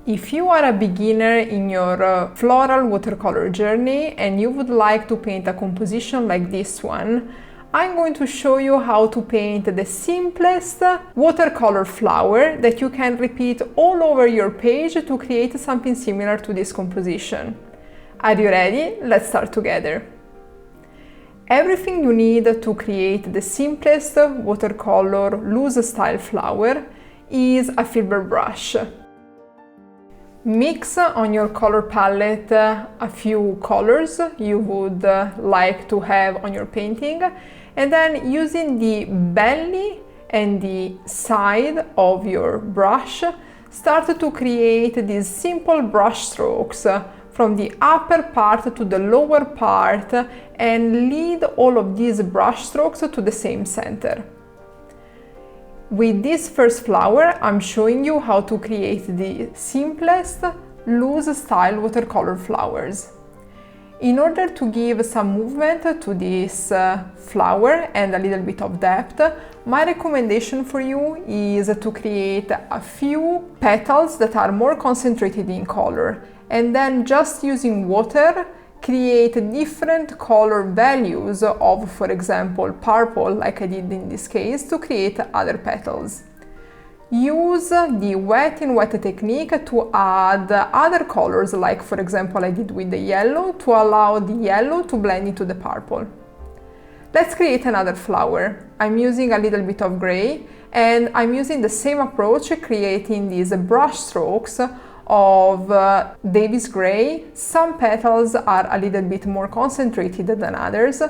If you are a beginner in your floral watercolor journey and you would like to paint a composition like this one, I'm going to show you how to paint the simplest watercolor flower that you can repeat all over your page to create something similar to this composition. Are you ready? Let's start together. Everything you need to create the simplest watercolor loose style flower is a filbert brush. Mix on your color palette a few colors you would like to have on your painting, and then using the belly and the side of your brush, start to create these simple brush strokes from the upper part to the lower part and lead all of these brush strokes to the same center. With this first flower, I'm showing you how to create the simplest loose style watercolor flowers. In order to give some movement to this flower and a little bit of depth, my recommendation for you is to create a few petals that are more concentrated in color, and then just using water create different color values of, for example, purple, like I did in this case, to create other petals. Use the wet in wet technique to add other colors, like for example I did with the yellow, to allow the yellow to blend into the purple. Let's create another flower. I'm using a little bit of gray and I'm using the same approach, creating these brush strokes of Davis gray. Some petals are a little bit more concentrated than others,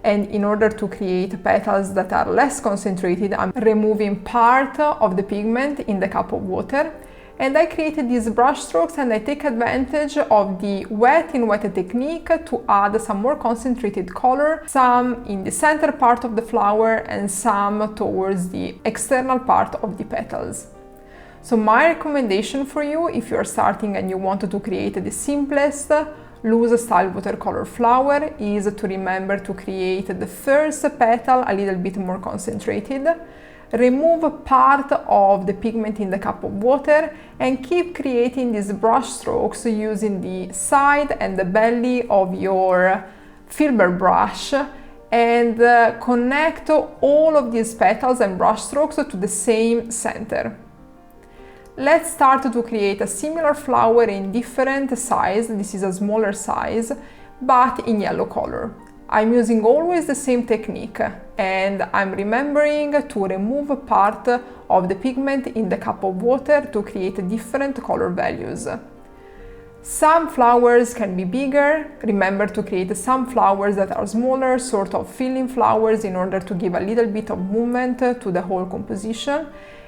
and in order to create petals that are less concentrated, I'm removing part of the pigment in the cup of water, and I created these brush strokes and I take advantage of the wet in wet technique to add some more concentrated color, some in the center part of the flower and some towards the external part of the petals. So my recommendation for you, if you're starting and you want to create the simplest loose style watercolor flower, is to remember to create the first petal a little bit more concentrated, remove part of the pigment in the cup of water, and keep creating these brush strokes using the side and the belly of your filbert brush, and connect all of these petals and brush strokes to the same center. Let's start to create a similar flower in different size. This is a smaller size, but in yellow color. I'm using always the same technique, and I'm remembering to remove part of the pigment in the cup of water to create different color values. Some flowers can be bigger. Remember to create some flowers that are smaller, sort of filling flowers, in order to give a little bit of movement to the whole composition.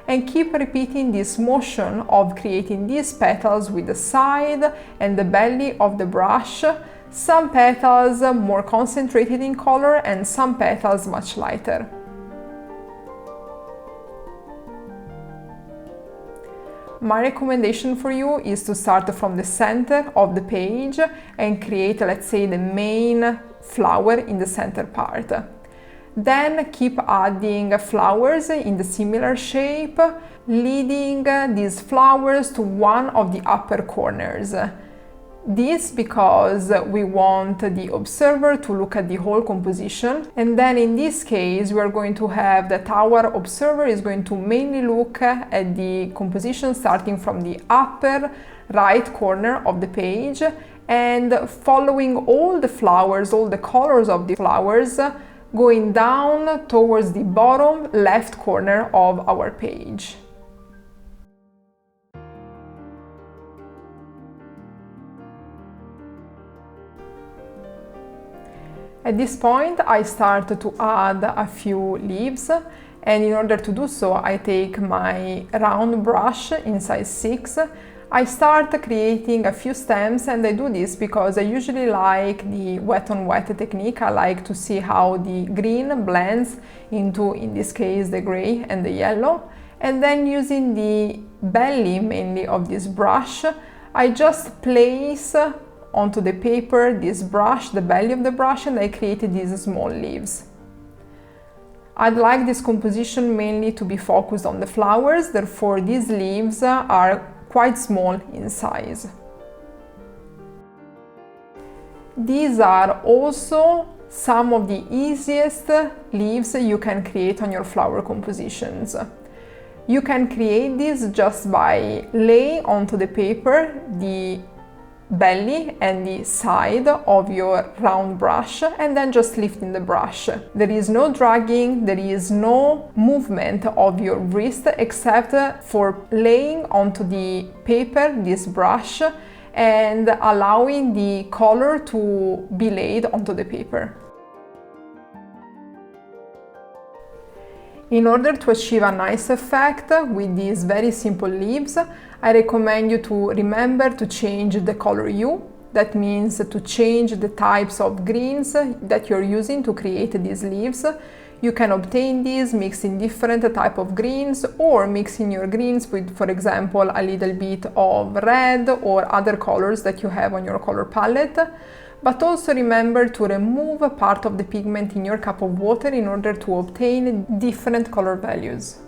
And keep repeating this motion of creating these petals with the side and the belly of the brush. Some petals more concentrated in color and some petals much lighter. My recommendation for you is to start from the center of the page and create, let's say, the main flower in the center part. Then keep adding flowers in the similar shape, leading these flowers to one of the upper corners. This because we want the observer to look at the whole composition, and then in this case we are going to have that our observer is going to mainly look at the composition starting from the upper right corner of the page and following all the flowers, all the colors of the flowers, going down towards the bottom left corner of our page. At this point, I start to add a few leaves, and in order to do so, I take my round brush in size 6. I start creating a few stems, and I do this because I usually like the wet on wet technique. I like to see how the green blends into, in this case, the gray and the yellow. And then using the belly mainly of this brush, I just place onto the paper this brush, the belly of the brush, and I created these small leaves. I'd like this composition mainly to be focused on the flowers, therefore these leaves are quite small in size. These are also some of the easiest leaves you can create on your flower compositions. You can create this just by laying onto the paper the belly and the side of your round brush and then just lifting the brush. There is no dragging, there is no movement of your wrist except for laying onto the paper this brush and allowing the color to be laid onto the paper. In order to achieve a nice effect with these very simple leaves, I recommend you to remember to change the color hue. That means to change the types of greens that you're using to create these leaves. You can obtain these mixing different type of greens or mixing your greens with, for example, a little bit of red or other colors that you have on your color palette. But also remember to remove a part of the pigment in your cup of water in order to obtain different color values.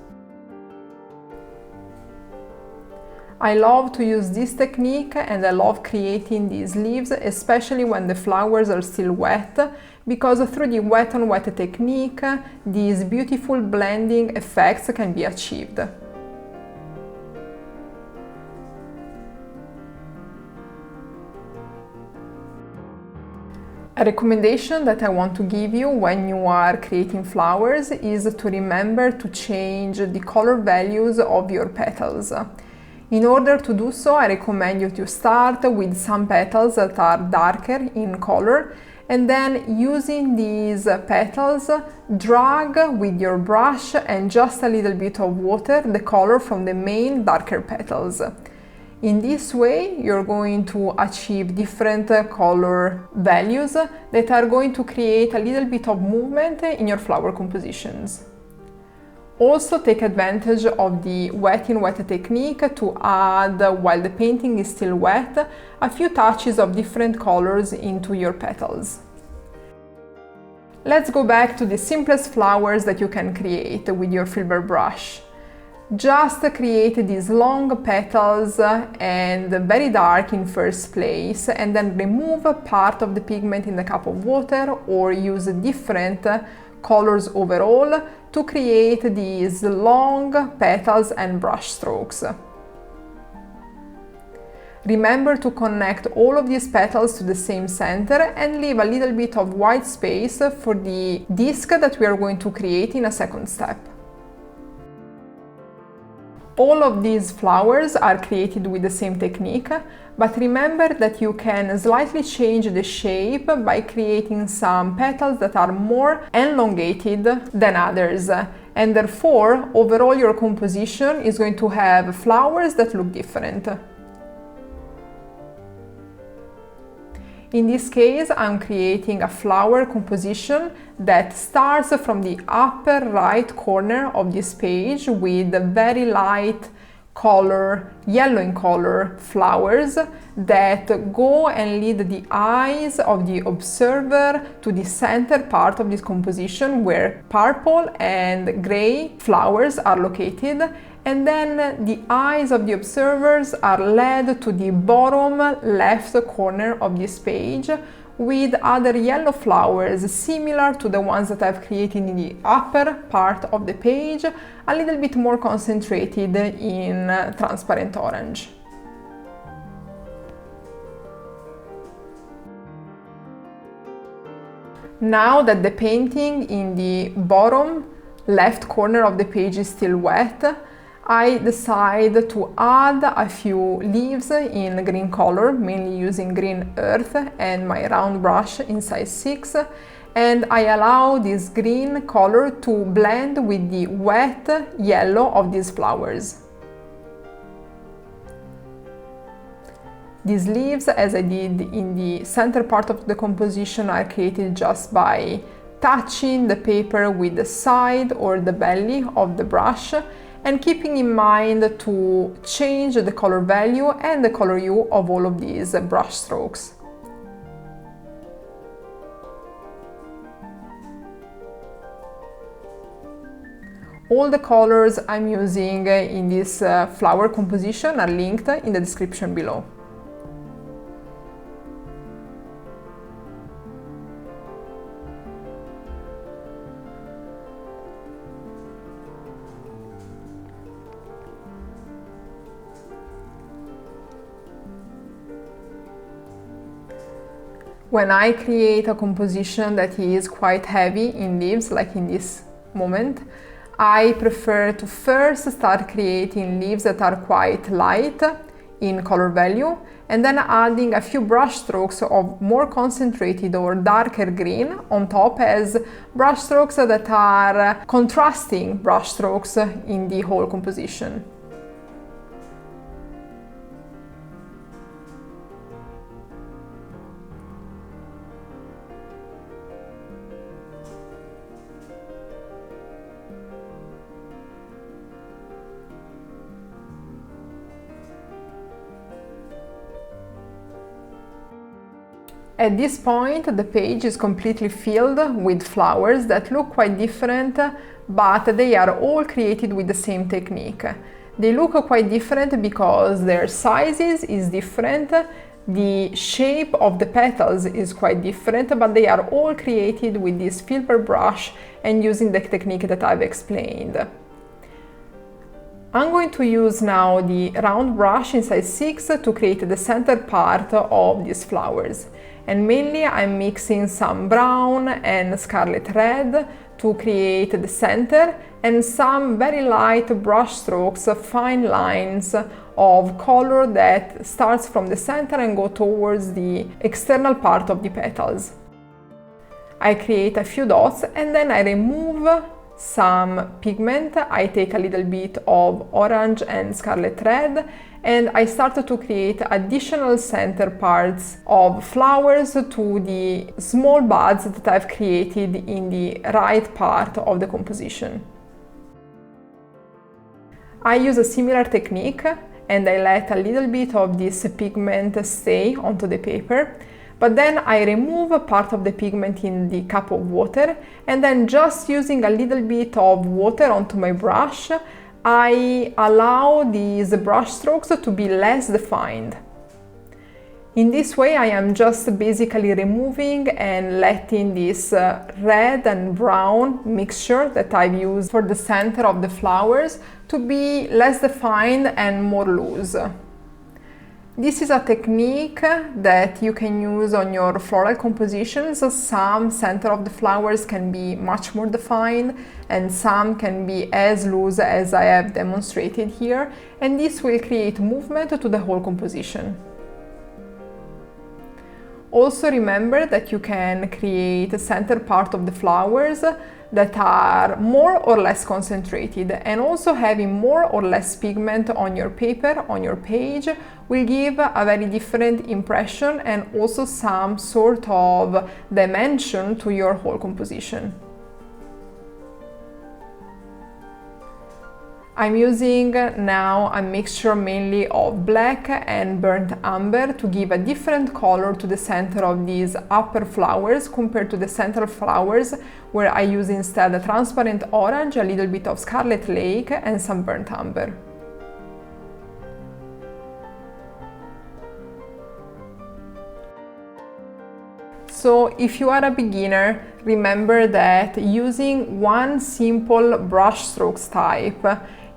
I love to use this technique and I love creating these leaves, especially when the flowers are still wet, because through the wet on wet technique, these beautiful blending effects can be achieved. A recommendation that I want to give you when you are creating flowers is to remember to change the color values of your petals. In order to do so, I recommend you to start with some petals that are darker in color and then using these petals, drag with your brush and just a little bit of water the color from the main darker petals. In this way, you're going to achieve different color values that are going to create a little bit of movement in your flower compositions. Also take advantage of the wet in wet technique to add, while the painting is still wet, a few touches of different colors into your petals. Let's go back to the simplest flowers that you can create with your filbert brush. Just create these long petals and very dark in first place, and then remove part of the pigment in the cup of water or use different colors overall to create these long petals and brush strokes. Remember to connect all of these petals to the same center and leave a little bit of white space for the disc that we are going to create in a second step. All of these flowers are created with the same technique, but remember that you can slightly change the shape by creating some petals that are more elongated than others, and therefore overall your composition is going to have flowers that look different. In this case, I'm creating a flower composition that starts from the upper right corner of this page with very light color, yellow in color flowers that go and lead the eyes of the observer to the center part of this composition where purple and gray flowers are located, and then the eyes of the observers are led to the bottom left corner of this page with other yellow flowers similar to the ones that I've created in the upper part of the page, a little bit more concentrated in transparent orange. Now that the painting in the bottom left corner of the page is still wet, I decide to add a few leaves in green color, mainly using green earth and my round brush in size 6, and I allow this green color to blend with the wet yellow of these flowers. These leaves, as I did in the center part of the composition, are created just by touching the paper with the side or the belly of the brush and keeping in mind to change the color value and the color hue of all of these brush strokes. all the colors I'm using in this flower composition are linked in the description below. When I create a composition that is quite heavy in leaves, like in this moment, I prefer to first start creating leaves that are quite light in color value, and then adding a few brush strokes of more concentrated or darker green on top as brush strokes that are contrasting brush strokes in the whole composition. At this point, the page is completely filled with flowers that look quite different, but they are all created with the same technique. They look quite different because their sizes is different, the shape of the petals is quite different, but they are all created with this filbert brush and using the technique that I've explained. I'm going to use now the round brush in size 6 to create the center part of these flowers. And mainly I'm mixing some brown and scarlet red to create the center and some very light brush strokes, fine lines of color that starts from the center and go towards the external part of the petals. I create a few dots and then I remove some pigment. I take a little bit of orange and scarlet red and I started to create additional center parts of flowers to the small buds that I've created in the right part of the composition. I use a similar technique and I let a little bit of this pigment stay onto the paper, but then I remove a part of the pigment in the cup of water and then just using a little bit of water onto my brush, I allow these brush strokes to be less defined. In this way I am just basically removing and letting this red and brown mixture that I've used for the center of the flowers to be less defined and more loose. This is a technique that you can use on your floral compositions. Some center of the flowers can be much more defined and some can be as loose as I have demonstrated here, and this will create movement to the whole composition. Also remember that you can create a center part of the flowers that are more or less concentrated, and also having more or less pigment on your paper, on your page, will give a very different impression and also some sort of dimension to your whole composition. I'm using now a mixture mainly of black and burnt umber to give a different color to the center of these upper flowers compared to the central flowers, where I use instead a transparent orange, a little bit of scarlet lake and some burnt umber. So if you are a beginner, remember that using one simple brush strokes type,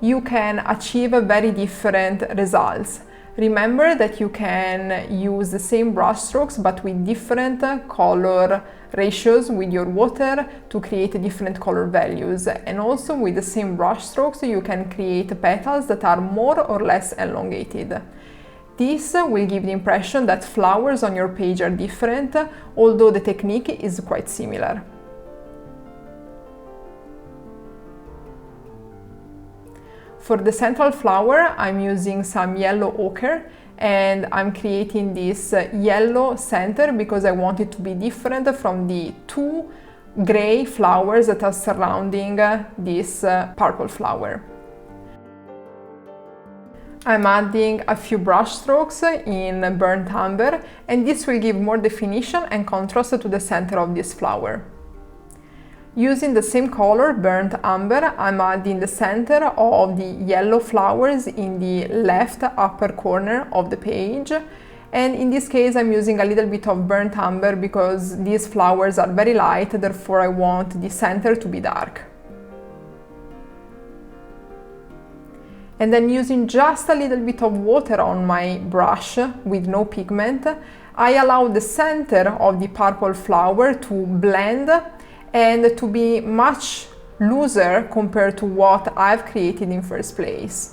you can achieve very different results. Remember that you can use the same brush strokes but with different color ratios with your water to create different color values, and also with the same brush strokes you can create petals that are more or less elongated. This will give the impression that flowers on your page are different, although the technique is quite similar. For the central flower, I'm using some yellow ochre and I'm creating this yellow center because I want it to be different from the two gray flowers that are surrounding this purple flower. I'm adding a few brush strokes in burnt umber, and this will give more definition and contrast to the center of this flower. Using the same color, burnt umber, I'm adding the center of the yellow flowers in the left upper corner of the page. And in this case, I'm using a little bit of burnt umber because these flowers are very light, therefore I want the center to be dark. And then using just a little bit of water on my brush with no pigment, I allow the center of the purple flower to blend and to be much looser compared to what I've created in first place.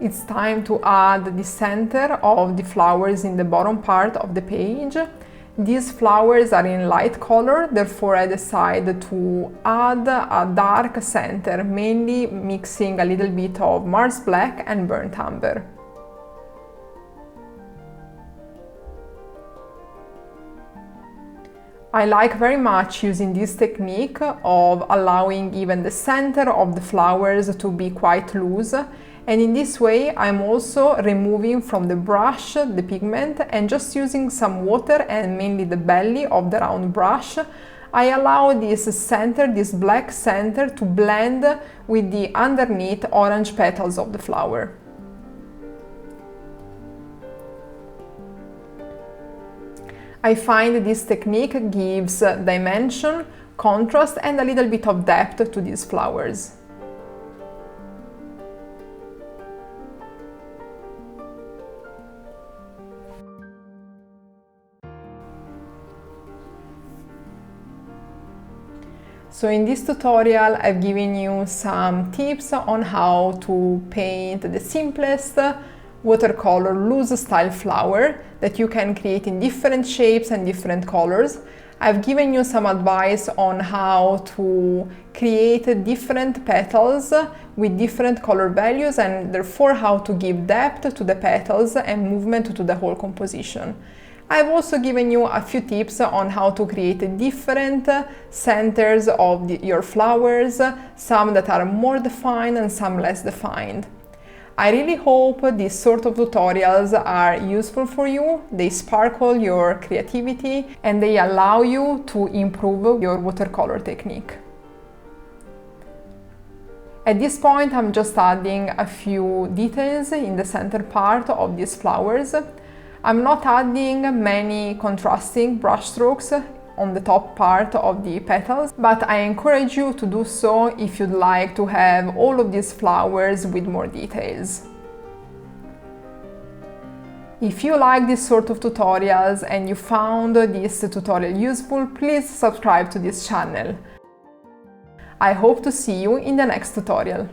It's time to add the center of the flowers in the bottom part of the page. These flowers are in light color, therefore I decided to add a dark center, mainly mixing a little bit of Mars Black and burnt umber. I like very much using this technique of allowing even the center of the flowers to be quite loose. And in this way, I'm also removing from the brush the pigment and just using some water and mainly the belly of the round brush, I allow this center, this black center, to blend with the underneath orange petals of the flower. I find this technique gives dimension, contrast and a little bit of depth to these flowers. So in this tutorial, I've given you some tips on how to paint the simplest watercolor loose style flower that you can create in different shapes and different colors. I've given you some advice on how to create different petals with different color values and therefore how to give depth to the petals and movement to the whole composition. I've also given you a few tips on how to create different centers of your flowers, some that are more defined and some less defined. I really hope these sort of tutorials are useful for you. They sparkle your creativity and they allow you to improve your watercolor technique. At this point, I'm just adding a few details in the center part of these flowers. I'm not adding many contrasting brush strokes on the top part of the petals, but I encourage you to do so if you'd like to have all of these flowers with more details. If you like this sort of tutorials and you found this tutorial useful, please subscribe to this channel. I hope to see you in the next tutorial.